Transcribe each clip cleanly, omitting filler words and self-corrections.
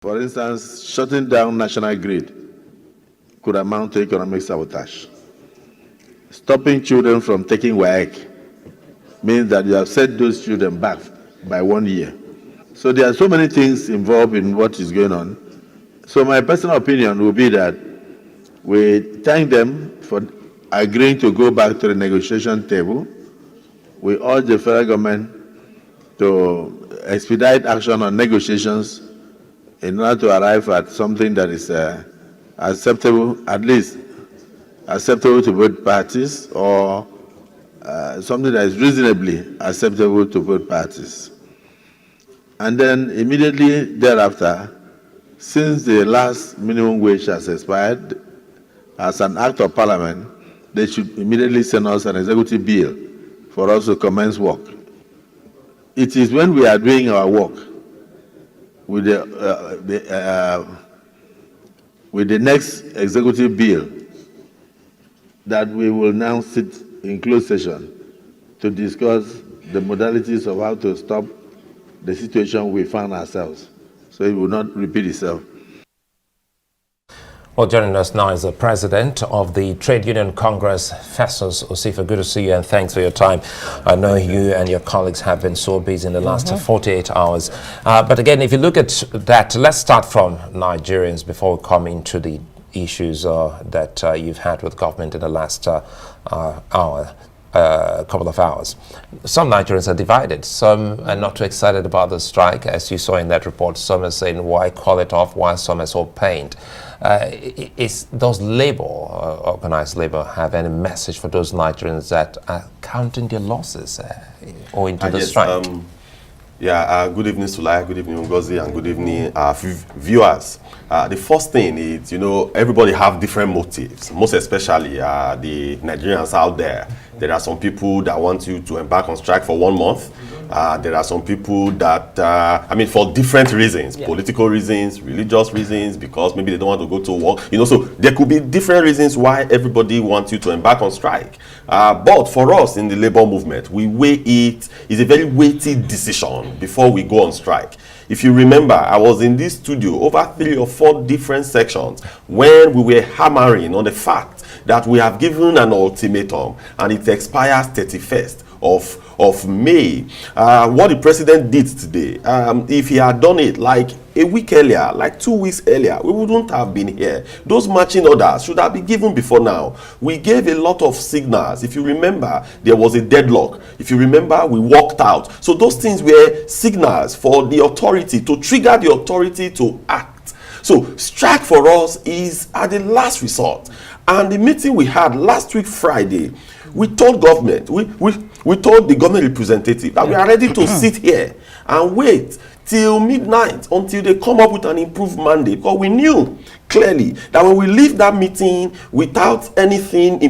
For instance, shutting down national grid could amount to economic sabotage. Stopping children from taking WAEC means that you have set those children back by 1 year. So there are so many things involved in what is going on. So my personal opinion would be that we thank them for agreeing to go back to the negotiation table. We urge the federal government to expedite action on negotiations in order to arrive at something that is acceptable, at least acceptable to both parties, or something that is reasonably acceptable to both parties. And then immediately thereafter, since the last minimum wage has expired, as an act of parliament, they should immediately send us an executive bill for us to commence work. It is when we are doing our work with the next executive bill that we will now sit in closed session to discuss the modalities of how to stop the situation we found ourselves, so it will not repeat itself. Well, joining us now is the president of the Trade Union Congress, Festus Osifa. Good to see you and thanks for your time. I know you and your colleagues have been so busy in the last 48 hours. But again, if you look at that, let's start from Nigerians before we come into the issues that you've had with government in the last couple of hours. Some Nigerians are divided. Some are not too excited about the strike, as you saw in that report. Some are saying, why call it off, while some are so pained. Does labor, organized labor, have any message for those Nigerians that are counting their losses owing to the strike? Good evening, Sulai, good evening, Ngozi, and good evening, viewers. The first thing is, everybody have different motives, most especially the Nigerians out there. There are some people that want you to embark on strike for 1 month. There are some people that, for different reasons, political reasons, religious reasons, because maybe they don't want to go to work. So there could be different reasons why everybody wants you to embark on strike. But for us in the labor movement, we weigh it's a very weighty decision before we go on strike. If you remember, I was in this studio over 3 or 4 different sections when we were hammering on the fact that we have given an ultimatum and it expires 31st of May. What the president did today, if he had done it like a week earlier, like 2 weeks earlier, we wouldn't have been here. Those marching orders should have been given before now. We gave a lot of signals. If you remember, there was a deadlock. If you remember, we walked out. So those things were signals for the authority to trigger the authority to act. So strike for us is at the last resort. And the meeting we had last week Friday, we told government, we told the government representative that we are ready to sit here and wait till midnight until they come up with an improved mandate, because we knew clearly that when we leave that meeting without anything,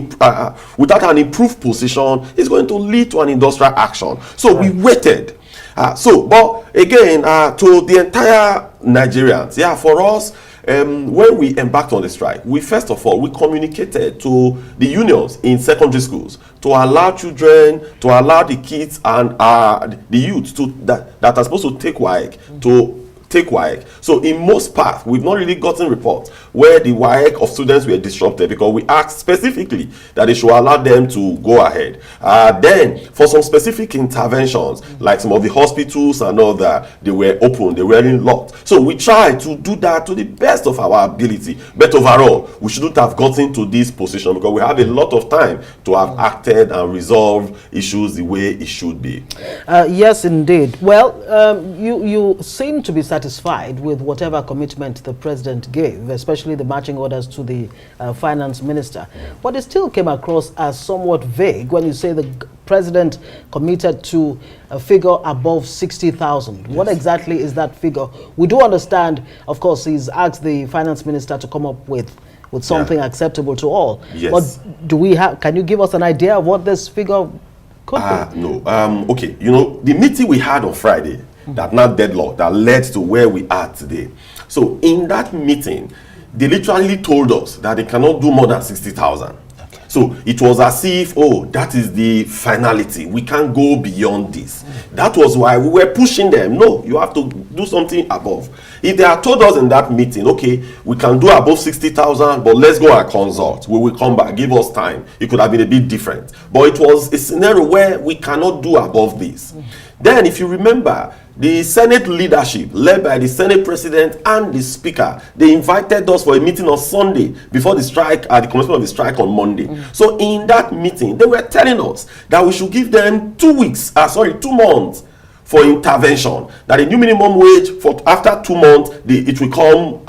without an improved position, it's going to lead to an industrial action. So we waited. But again, to the entire Nigerians, for us, when we embarked on the strike, we first of all, we communicated to the unions in secondary schools to allow children, to allow the kids and the youth that are supposed to take WAEC to take WAEC. So in most parts, we've not really gotten reports where the WAEC of students were disrupted, because we asked specifically that they should allow them to go ahead. Then for some specific interventions, like some of the hospitals and all that, they were open, they weren't locked. So we tried to do that to the best of our ability. But overall, we shouldn't have gotten to this position, because we have a lot of time to have acted and resolved issues the way it should be. Yes, indeed. Well, you seem to be satisfied with whatever commitment the president gave, especially the marching orders to the finance minister. But it still came across as somewhat vague when you say the president committed to a figure above 60,000. Yes. What exactly is that figure? We do understand, of course, he's asked the finance minister to come up with something acceptable to all. Yes. But do we have? Can you give us an idea of what this figure could be? No. Okay. The meeting we had on Friday, that now deadlock that led to where we are today. So in that meeting, they literally told us that they cannot do more than 60,000. Okay. So it was as if, oh, that is the finality. We can't go beyond this. That was why we were pushing them. No, you have to do something above. If they had told us in that meeting, okay, we can do above 60,000, but let's go and consult. We will come back. Give us time. It could have been a bit different. But it was a scenario where we cannot do above this. Then, if you remember, the Senate leadership, led by the Senate President and the Speaker, they invited us for a meeting on Sunday before the strike, the commencement of the strike on Monday. So in that meeting, they were telling us that we should give them 2 months for intervention. That the new minimum wage for after 2 months, it will come.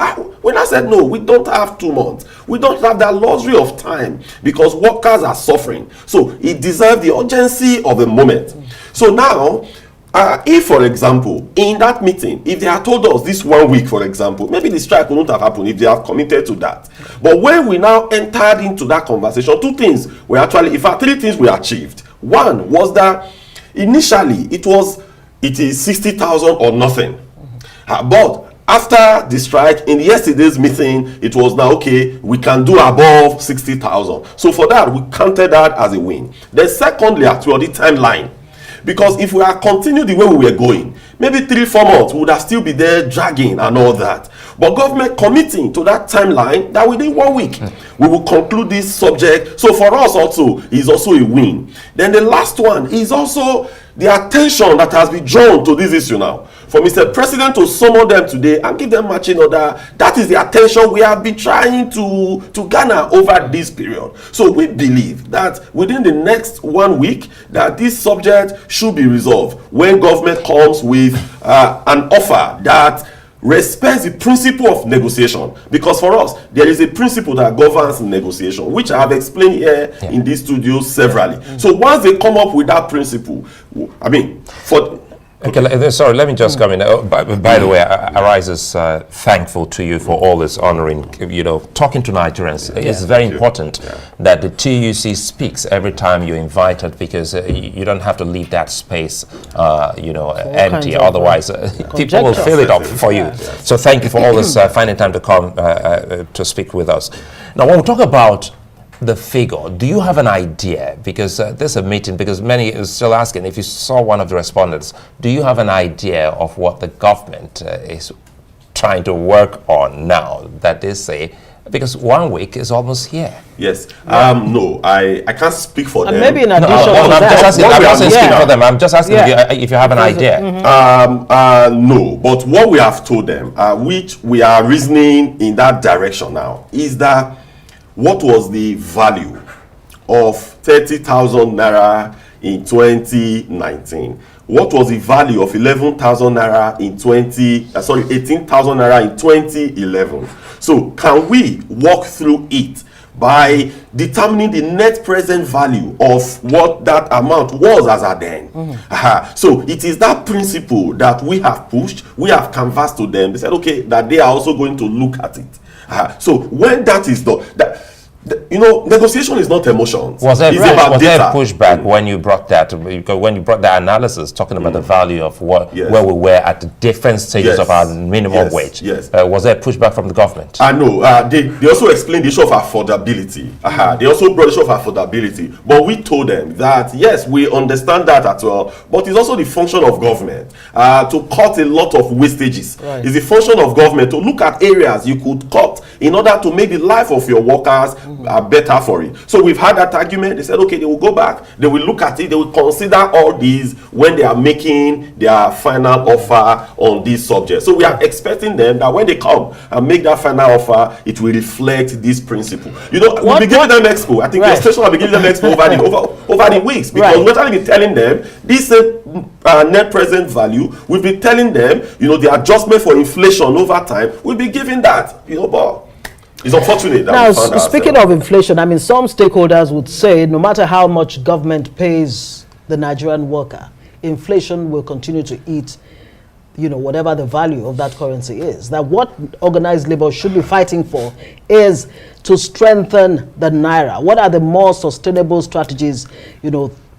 When I said no, we don't have 2 months. We don't have that luxury of time because workers are suffering. So it deserves the urgency of the moment. So now, if, for example, in that meeting, if they had told us this 1 week, for example, maybe the strike wouldn't have happened if they have committed to that. But when we now entered into that conversation, 2 things were actually, in fact, 3 things we achieved. One was that initially it is 60,000 or nothing. But after the strike, in yesterday's meeting, it was now, okay, we can do above 60,000. So for that, we counted that as a win. Then secondly, actually, the timeline. Because if we had continued the way we were going, maybe 3-4 months, we would have still be there dragging and all that. But government committing to that timeline that within 1 week, we will conclude this subject. So for us also, is also a win. Then the last one is also the attention that has been drawn to this issue now. For Mr. President to summon them today and give them marching order, that is the attention we have been trying to garner over this period. So we believe that within the next 1 week, that this subject should be resolved when government comes with an offer that respects the principle of negotiation. Because for us, there is a principle that governs negotiation, which I have explained here in this studio severally. So once they come up with that principle, I mean, Okay, sorry, let me just come in. By the way, Arise is thankful to you for all this honoring, talking to Nigerians. It's very important that the TUC speaks every time you're invited, because you don't have to leave that space, empty. Otherwise, people will fill it up for you. So thank you for all this, finding time to come to speak with us. Now, when we talk about the figure, do you have an idea? Because there's a meeting, because many are still asking, if you saw one of the respondents, do you have an idea of what the government is trying to work on now that they say, because 1 week is almost here? Yes. No, I can't speak for them. Maybe in addition to I'm that. just asking speak for them. I'm just asking if you have an idea. No, but what we have told them, which we are reasoning in that direction now, is that what was the value of 30,000 naira in 2019? What was the value of 11,000 naira in 18,000 naira in 2011? So can we walk through it by determining the net present value of what that amount was as at then? So it is that principle that we have pushed, we have canvassed to them. They said, okay, that they are also going to look at it. So when that is done, negotiation is not emotions. Was there pushback when you brought that? When you brought that analysis, talking about the value of where we were at the different stages of our minimum wage? Was there pushback from the government? No. They also explained the issue of affordability. They also brought the issue of affordability. But we told them that yes, we understand that as well. But it's also the function of government to cut a lot of wastages. Right. It's the function of government to look at areas you could cut in order to make the life of your workers better for it. So we've had that argument. They said, okay, they will go back, they will look at it, they will consider all these when they are making their final offer on this subject. So we are expecting them that when they come and make that final offer, it will reflect this principle. We'll be giving them expo. I think your station will be giving them expo over the weeks, because we're trying to be telling them this net present value. We'll be telling them, the adjustment for inflation over time. We'll be giving that, but it's unfortunate that now, speaking of inflation, I mean, some stakeholders would say no matter how much government pays the Nigerian worker, inflation will continue to eat, whatever the value of that currency is. That what organized labor should be fighting for is to strengthen the naira. What are the more sustainable strategies,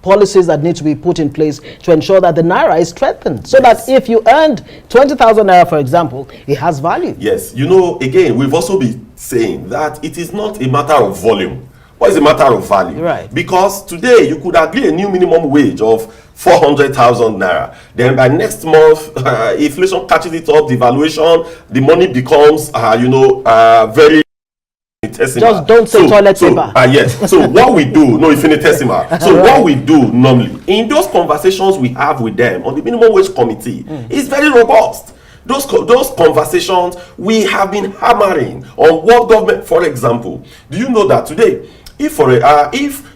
policies that need to be put in place to ensure that the naira is strengthened, so that if you earned 20,000 naira, for example, it has value? Yes. Again, we've also been saying that it is not a matter of volume What is a matter of value? Right. Because today you could agree a new minimum wage of 400,000 naira. Then by next month, inflation catches it up, devaluation, the money becomes, very infinitesimal. Just don't say toilet paper. Yes. So what we do, no, infinitesimal. So Right. what we do normally in those conversations we have with them on the minimum wage committee is very robust. Those conversations we have been hammering on what government. For example, do you know that today, if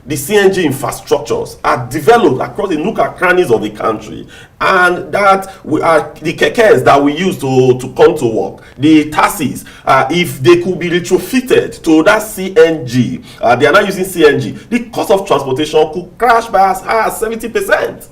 the CNG infrastructures are developed across the nook and crannies of the country, and that we are the kekes that we use to come to work, the taxis, if they could be retrofitted to that CNG, they are not using CNG, the cost of transportation could crash by as high as 70%.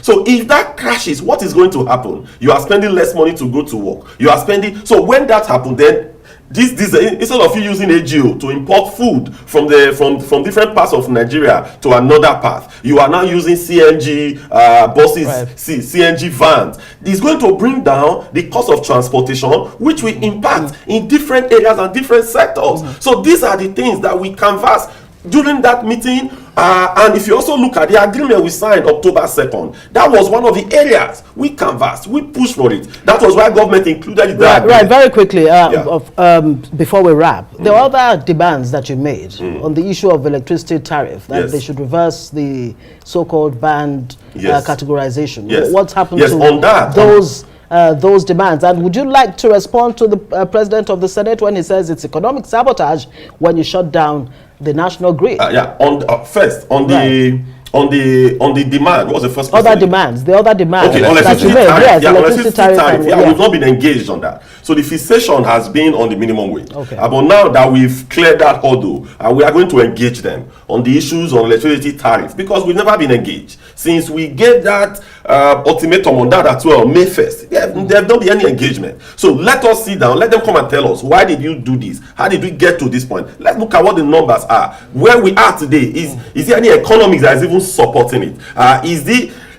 So if that crashes, what is going to happen? You are spending less money to go to work. You are spending. So when that happens, then this instead of you using AGO to import food from different parts of Nigeria to another part, you are now using CNG buses, Right. CNG vans. It's going to bring down the cost of transportation, which will impact in different areas and different sectors. So these are the things that we canvass during that meeting. And if you also look at the agreement we signed October 2nd, that was one of the areas we canvassed, we pushed for it. That was why government included it. Right, very quickly, before we wrap, there are other demands that you made on the issue of electricity tariff, that they should reverse the so-called band categorization. Yes. What's happened Yes, to on that, those demands? And would you like to respond to the President of the Senate when he says it's economic sabotage when you shut down the national grid? First on the demand. What was the first question? The other demands Okay, that you made. Yes, electricity tariff. We've not been engaged on that. So the fixation has been on the minimum wage. Okay. But now that we've cleared that hurdle, we are going to engage them on the issues on electricity tariff, because we've never been engaged since we gave that ultimatum on that as well, May 1st. There have not been any engagement. So let us sit down, let them come and tell us, why did you do this? How did we get to this point? Let's look at what the numbers are. Where we are today, is there any economics that is even supporting it?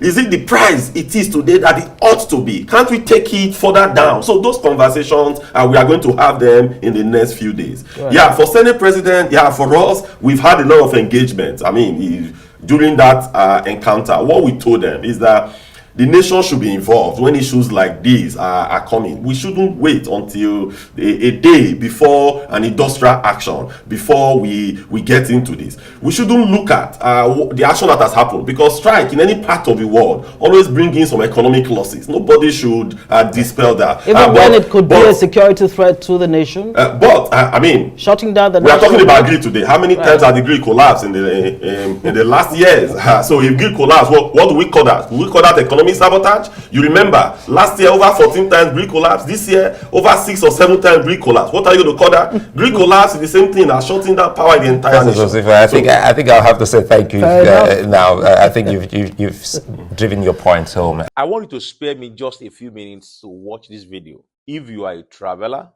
Is it the price it is today that it ought to be? Can't we take it further down? So those conversations, we are going to have them in the next few days. Right. Yeah, for Senate President, for us, we've had a lot of engagement. I mean, during that encounter, what we told them is that the nation should be involved when issues like these are coming. We shouldn't wait until a day before an industrial action before we get into this. We shouldn't look at the action that has happened, because strike in any part of the world always brings in some economic losses. Nobody should dispel that. Even when it could be a security threat to the nation. I mean, shutting down the. We are talking about grid today. How many times has the grid collapsed in the last years? So if grid collapse, what do we call that? Do we call that economic sabotage? You remember last year over 14 times grid collapse. This year over 6 or 7 times grid collapse. What are you going to call that? Grid collapse is the same thing as shutting down power in the entire nation. I think I'll have to say thank you now. I think you've driven your point home. I want you to spare me just a few minutes to watch this video. If you are a traveler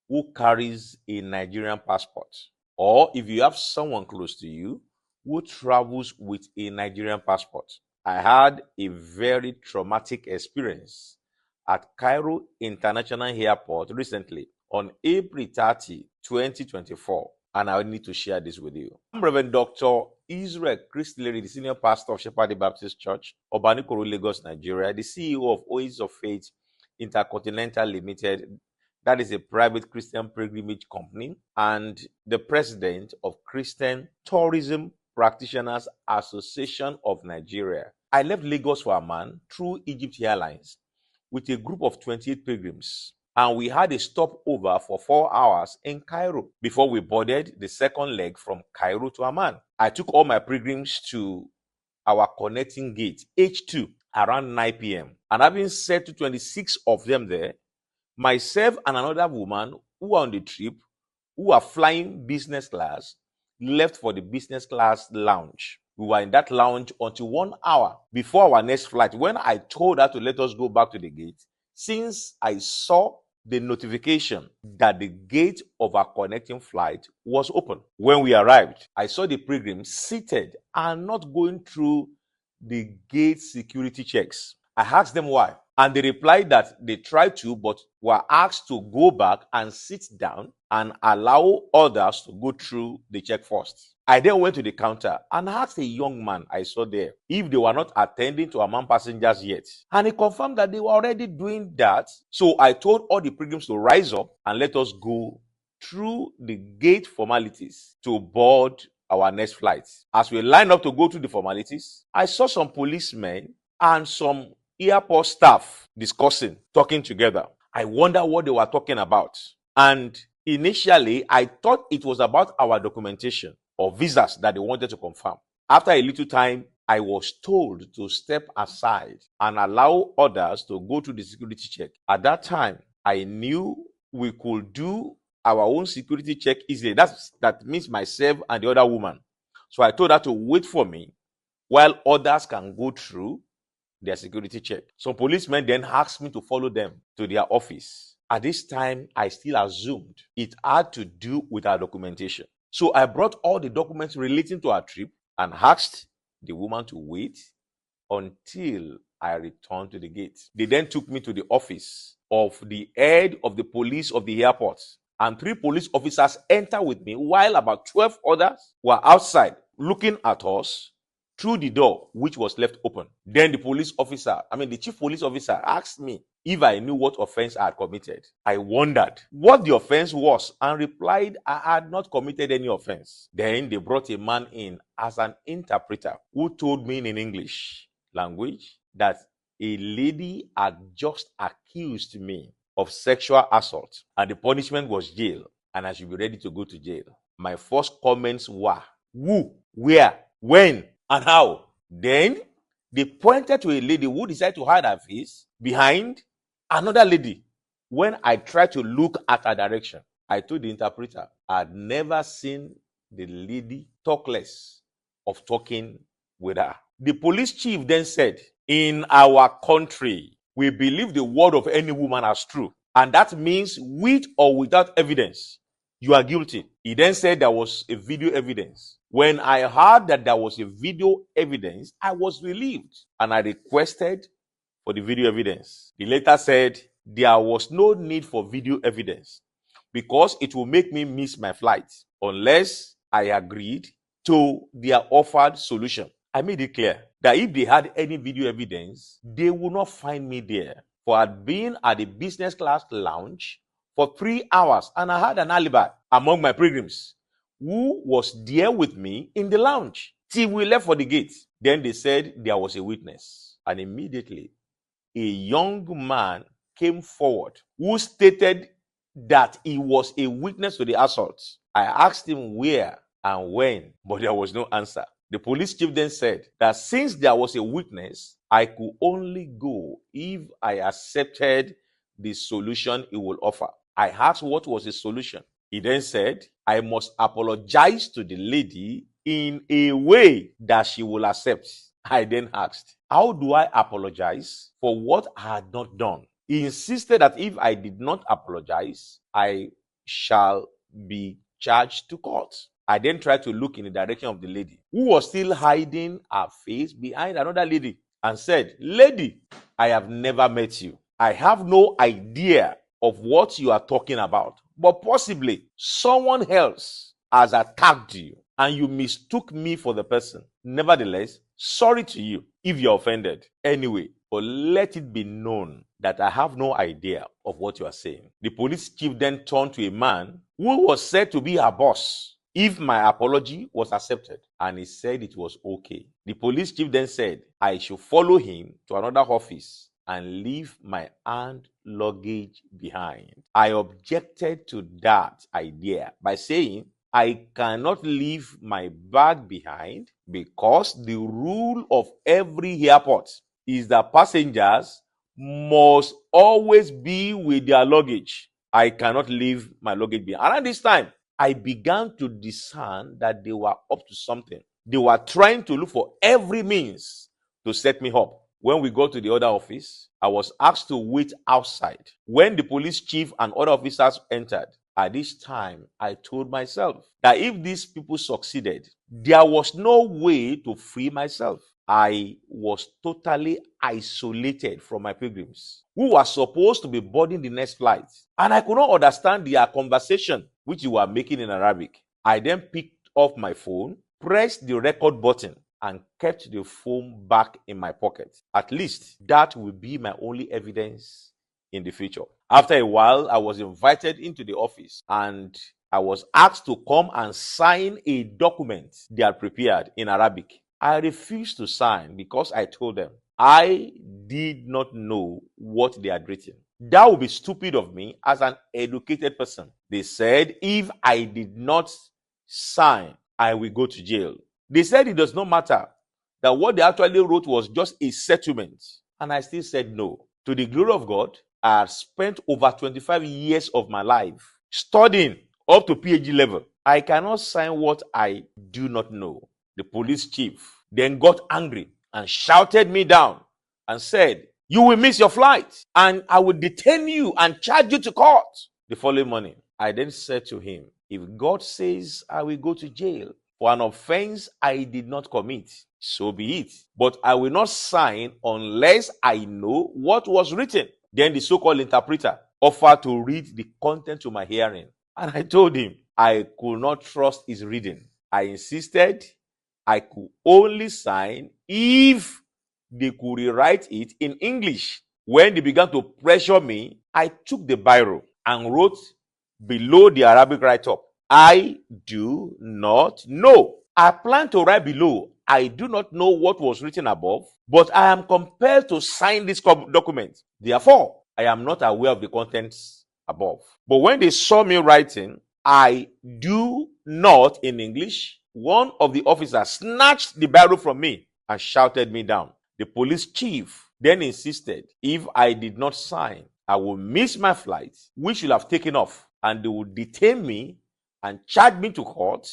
who carries a Nigerian passport, or if you have someone close to you who travels with a Nigerian passport. I had a very traumatic experience at Cairo International Airport recently on April 30, 2024, and I need to share this with you. I'm Reverend Dr. Israel Christlery, the senior pastor of Shepherd Baptist Church, Obanikoro, Lagos, Nigeria, the CEO of Oasis of Faith Intercontinental Limited, that is a private Christian pilgrimage company, and the president of Christian Tourism Practitioners Association of Nigeria. I left Lagos for Amman through Egypt Airlines with a group of 28 pilgrims, and we had a stopover for 4 hours in Cairo before we boarded the second leg from Cairo to Amman. I took all my pilgrims to our connecting gate, H2, around 9 p.m. And having said to 26 of them there, myself and another woman who were on the trip, who are flying business class, left for the business class lounge. We were in that lounge until 1 hour before our next flight. When I told her to let us go back to the gate, since I saw the notification that the gate of our connecting flight was open. When we arrived, I saw the pilgrims seated and not going through the gate security checks. I asked them why, and they replied that they tried to, but were asked to go back and sit down and allow others to go through the check first. I then went to the counter and asked a young man I saw there if they were not attending to among passengers yet. And he confirmed that they were already doing that. So I told all the pilgrims to rise up and let us go through the gate formalities to board our next flight. As we lined up to go through the formalities, I saw some policemen and some airport staff discussing, talking together. I wondered what they were talking about. And initially, I thought it was about our documentation or visas that they wanted to confirm. After a little time, I was told to step aside and allow others to go through the security check. At that time, I knew we could do our own security check easily. That means myself and the other woman. So I told her to wait for me while others can go through their security check. Some policemen then asked me to follow them to their office. At this time, I still assumed it had to do with our documentation. So I brought all the documents relating to our trip and asked the woman to wait until I returned to the gate. They then took me to the office of the head of the police of the airport, and 3 police officers entered with me while about 12 others were outside looking at us through the door, which was left open. Then the chief police officer asked me if I knew what offense I had committed. I wondered what the offense was and replied I had not committed any offense. Then they brought a man in as an interpreter who told me in English language that a lady had just accused me of sexual assault and the punishment was jail and I should be ready to go to jail. My first comments were, who, where, when, and how? Then they pointed to a lady who decided to hide her face behind another lady. When I tried to look at her direction, I told the interpreter I had never seen the lady talk less of talking with her. The police chief then said, in our country, we believe the word of any woman as true. And that means with or without evidence, you are guilty. He then said there was a video evidence. When I heard that there was a video evidence, I was relieved and I requested for the video evidence. The letter said there was no need for video evidence because it will make me miss my flight unless I agreed to their offered solution. I made it clear that if they had any video evidence, they would not find me there. For I had been at the business class lounge for 3 hours and I had an alibi among my pilgrims who was there with me in the lounge till we left for the gate. Then they said there was a witness, and immediately a young man came forward who stated that he was a witness to the assault. I asked him where and when, but there was no answer. The police chief then said that since there was a witness, I could only go if I accepted the solution he will offer. I asked what was the solution. He then said, I must apologize to the lady in a way that she will accept. I then asked, how do I apologize for what I had not done? He insisted that if I did not apologize, I shall be charged to court. I then tried to look in the direction of the lady, who was still hiding her face behind another lady, and said, lady, I have never met you. I have no idea of what you are talking about, but possibly someone else has attacked you and you mistook me for the person. Nevertheless, sorry to you if you're offended. Anyway, but let it be known that I have no idea of what you are saying. The police chief then turned to a man who was said to be her boss if my apology was accepted, and he said it was okay. The police chief then said I should follow him to another office and leave my hand luggage behind. I objected to that idea by saying I cannot leave my bag behind because the rule of every airport is that passengers must always be with their luggage. I cannot leave my luggage behind. Around this time, I began to discern that they were up to something. They were trying to look for every means to set me up. When we got to the other office, I was asked to wait outside. When the police chief and other officers entered, at this time, I told myself that if these people succeeded, there was no way to free myself. I was totally isolated from my pilgrims, who were supposed to be boarding the next flight. And I could not understand their conversation, which they were making in Arabic. I then picked off my phone, pressed the record button, and kept the phone back in my pocket. At least that will be my only evidence in the future. After a while, I was invited into the office and I was asked to come and sign a document they had prepared in Arabic. I refused to sign because I told them I did not know what they had written. That would be stupid of me as an educated person. They said if I did not sign, I will go to jail. They said it does not matter, that what they actually wrote was just a settlement. And I still said no. To the glory of God, I had spent over 25 years of my life studying up to PhD level. I cannot sign what I do not know. The police chief then got angry and shouted me down and said, "You will miss your flight and I will detain you and charge you to court." The following morning, I then said to him, if God says I will go to jail for an offense I did not commit, so be it. But I will not sign unless I know what was written. Then the so-called interpreter offered to read the content to my hearing. And I told him I could not trust his reading. I insisted I could only sign if they could rewrite it in English. When they began to pressure me, I took the biro and wrote below the Arabic write-up, I do not know. I plan to write below, I do not know what was written above, but I am compelled to sign this document. Therefore, I am not aware of the contents above. But when they saw me writing, I do not in English, one of the officers snatched the biro from me and shouted me down. The police chief then insisted if I did not sign, I will miss my flight, which will have taken off, and they would detain me and charge me to court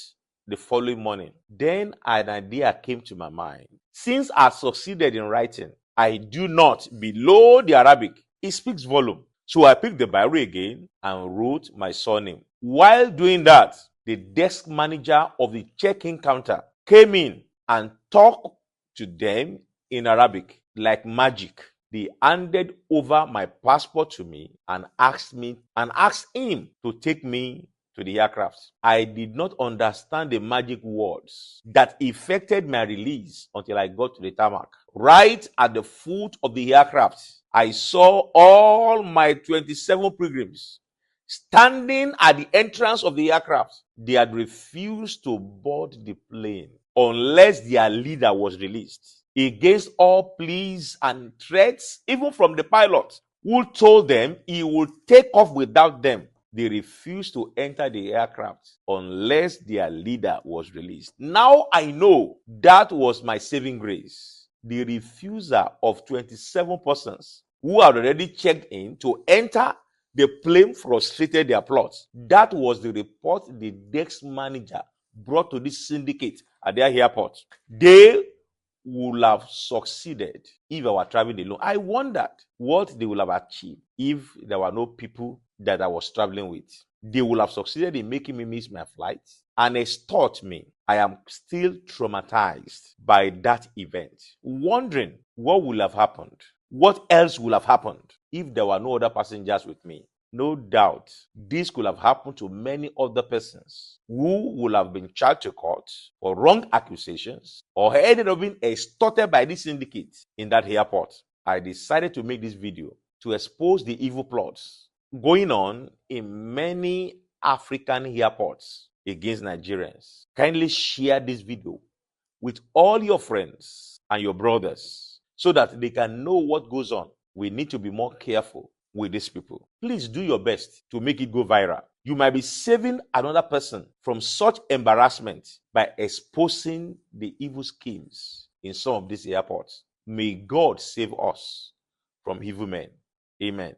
the following morning. Then an idea came to my mind. Since I succeeded in writing, I do not below the Arabic. It speaks volume. So I picked the biro again and wrote my surname. While doing that, the desk manager of the check-in counter came in and talked to them in Arabic like magic. They handed over my passport to me and asked him to take me to the aircraft. I did not understand the magic words that effected my release until I got to the tarmac. Right at the foot of the aircraft, I saw all my 27 pilgrims standing at the entrance of the aircraft. They had refused to board the plane unless their leader was released. Against all pleas and threats, even from the pilot, who told them he would take off without them, they refused to enter the aircraft unless their leader was released. Now I know that was my saving grace. The refusal of 27 persons who had already checked in to enter the plane frustrated their plots. That was the report the desk manager brought to this syndicate at their airport. They would have succeeded if I were traveling alone. I wondered what they would have achieved if there were no people that I was traveling with. They would have succeeded in making me miss my flight and extort me. I am still traumatized by that event, wondering what would have happened. What else would have happened if there were no other passengers with me? No doubt, this could have happened to many other persons who would have been charged to court for wrong accusations or ended up being extorted by this syndicate in that airport. I decided to make this video to expose the evil plots going on in many African airports against Nigerians. Kindly share this video with all your friends and your brothers so that they can know what goes on. We need to be more careful with these people. Please do your best to make it go viral. You might be saving another person from such embarrassment by exposing the evil schemes in some of these airports. May God save us from evil men. Amen.